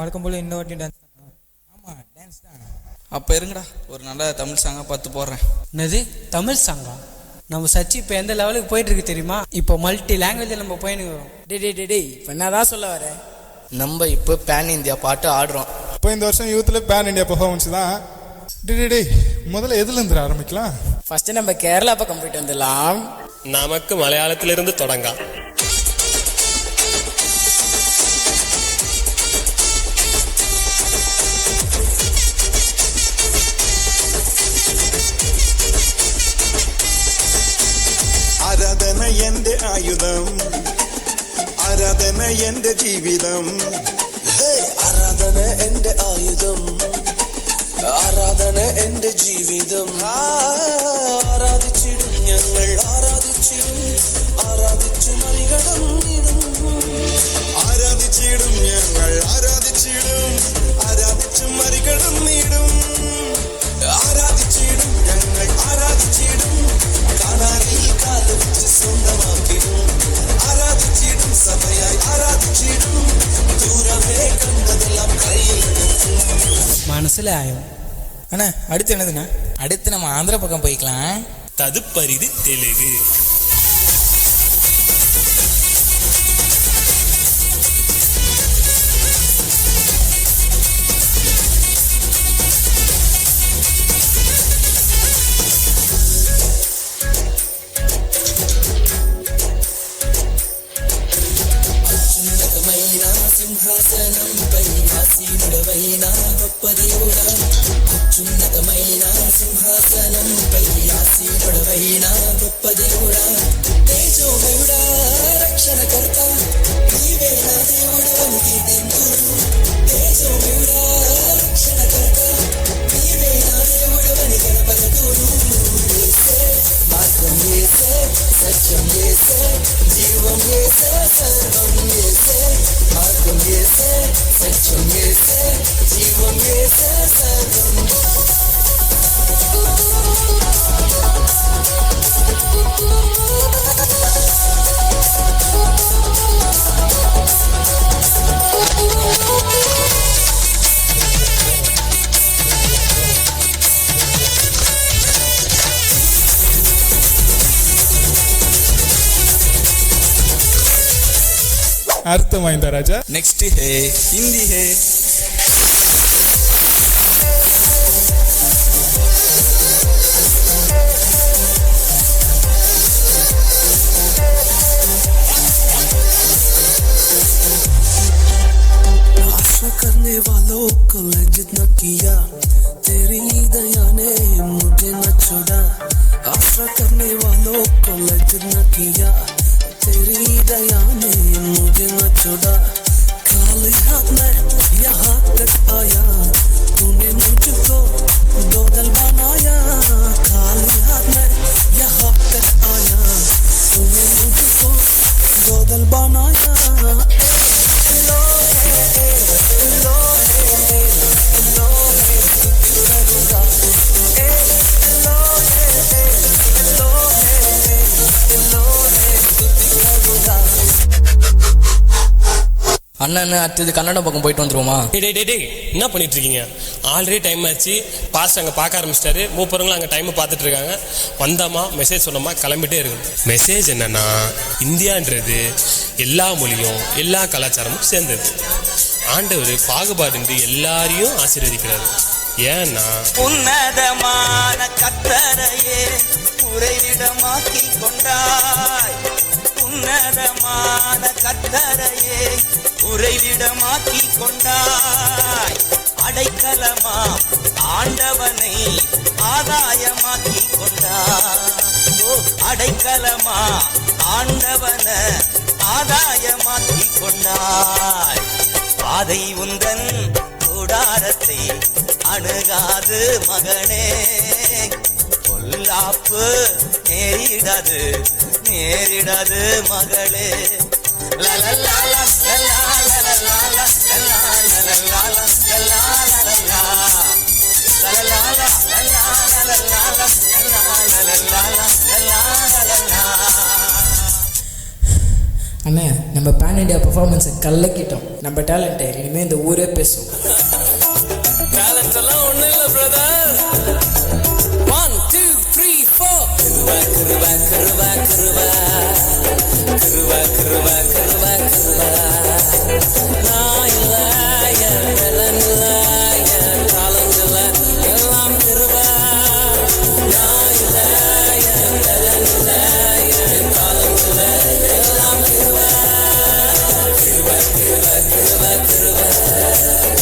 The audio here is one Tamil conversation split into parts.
வழக்கம் போல் இந்த வாட்டி டான்ஸ் தான். ஆமாம் டான்ஸ் தான். அப்போ இருங்கடா, ஒரு நல்ல தமிழ் சாங்காக பார்த்து போடுறேன். என்னது தமிழ் சாங்கா? நம்ம சச்சி இப்போ எந்த லெவலுக்கு போயிட்டு இருக்கு தெரியுமா? இப்போ மல்டி லாங்குவேஜில் நம்ம போயின்னு வரோம். டே இப்போ என்னதான் சொல்ல வர? நம்ம இப்போ பேன் இந்தியா பாட்டு ஆடுறோம். இப்போ இந்த வருஷம் யூத்தில் பேன் இண்டியா பெர்ஃபார்மன்ஸ் தான். டே முதல்ல எதுலேருந்து ஆரம்பிக்கலாம்? ஃபர்ஸ்ட் நம்ம கேரளா பக்கம் போயிட்டு வந்துடலாம். நமக்கு மலையாளத்திலிருந்து தொடங்கா. ആരാധന എന്റെ ആയുധം, ആരാധന എന്റെ ജീവിതം. ആരാധന എന്റെ ആയുധം, ആരാധന എന്റെ ജീവിതം. ആരാധിച്ചിടും ഞങ്ങൾ, ആരാധിച്ചിടും, ആരാധിച്ചു മറികടന്നിടും. ആരാധിച്ചിടും ഞങ്ങൾ, ആരാധിച്ചിടും, ആരാധിച്ചു മറികടന്നിടും. ആരാധിച്ചിടും ഞങ്ങൾ, ആരാധിച്ചിടും, കാനാലിൽ കാല് വെച്ച് സ്വന്തമാക്കിടും. ആരാധിച്ചിടും സഭയായി, ആരാധിച്ചിടും, ദൂരമേ കണ്ടതെല്ലാം കയ്യിലെടുക്കും. மனசில் ஆயும். அண்ணா அடுத்து என்னதுண்ணா? அடுத்து நம்ம ஆந்திரா பக்கம் போய்க்கலாம். ததுப்பரிது தெலுங்கு. సింహాసనంపై ఆసీనుడవైన గొప్ప దేవుడా, అత్యున్నతమైన సింహాసనంపై ఆసీనుడవైన గొప్ప దేవుడా, తేజోమయుడా, రక్షణకర్త, నీవే నా దేవుడు అని కీర్తింతురు. తేజోమయుడా, రక్షణకర్త, నీవే నా దేవుడు అని గణపతురు. యేసే మార్గం, యేసే సత్యం, యేసే జీవం, యేసే సర్వం, యేసే మార్గం, యేసే సత్యం, యేసే జీవం, యేసే సర్వం. அர்த்தமாய்ந்தா ராஜா? நெக்ஸ்ட் ஹே ஹிந்தி ஹே. आशा करने वालों को लज्जित न किया, तेरी दया ने मुझे न छोड़ा. आशा करने वालों को लज्जित न किया, तेरी दया ने मुझे न छोड़ा. खाली हाथ में यहाँ तक आया, तूने मुझको दो दल बनाया. खाली हाथ में यहाँ तक आया, तूने मुझको दो दल बनाया. அண்ணன் அடுத்தது கன்னடம் பக்கம் போயிட்டு வந்துருவோமா? டே என்ன பண்ணிட்டு இருக்கீங்க? ஆல்ரெடி டைம் ஆச்சு. பாஸ்ட் அங்கே பார்க்க ஆரம்பிச்சிட்டாரு. மூப்பரங்களும் அங்கே டைமை பார்த்துட்டு இருக்காங்க. வந்தாமா மெசேஜ் சொன்னோமா கிளம்பிட்டே இருக்கு. மெசேஜ் என்னன்னா, இந்தியான்றது எல்லா மொழியும் எல்லா கலாச்சாரமும் சேர்ந்தது. ஆண்டவர் பாகுபாடின்றி எல்லாரையும் ஆசீர்வதிக்கிறாரு. ஏன்னா உன்னதமான கர்த்தரையே உறைவிடமாக்கி கொண்டாய். உன்னதமான கர்த்தரையே உறைவிடமாக்கி கொண்டாய். அடைக்கலமா ஆண்டவனை ஆதாயமாக்கி கொண்டாய். அடைக்கலமா ஆண்டவன ஆதாயமாக்கி கொண்டாய். பாதை உந்தன் கூடாரத்தை அணுகாது மகனே, பொல்லாப்பு நேரிடாது நேரிடாது மகளே. லலலாலா லலலாலா லலலாலா லலலாலா லலலாலா லலலாலா லலலாலா. அண்ணே நம்ம பேன் இண்டியா பெர்ஃபார்மன்ஸை கலக்கிட்டோம். நம்ம டேலண்ட்டை இனிமேல் இந்த ஊரே பேசும். டேலண்ட் எல்லாம் ஒண்ணும் இல்ல பிரதர். 1 2 3 4 கிருவா கிருவா கிருவா கிருவா கிருவா கிருவா கிருவா கிருவா நான் இல்ல என் டேலண்ட் இல்ல என் டேலண்ட் இல்ல எல்லாம் கிருவா நான் இல்ல என் டேலண்ட் இல்ல என் டேலண்ட் இல்ல எல்லாம் கிருவா கிருவா கிருவா கிருவா கிருவா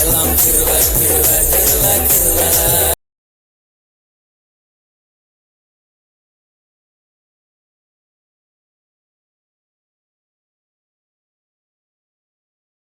எல்லாம் கிருவா கிருவா கிருவா கிருவா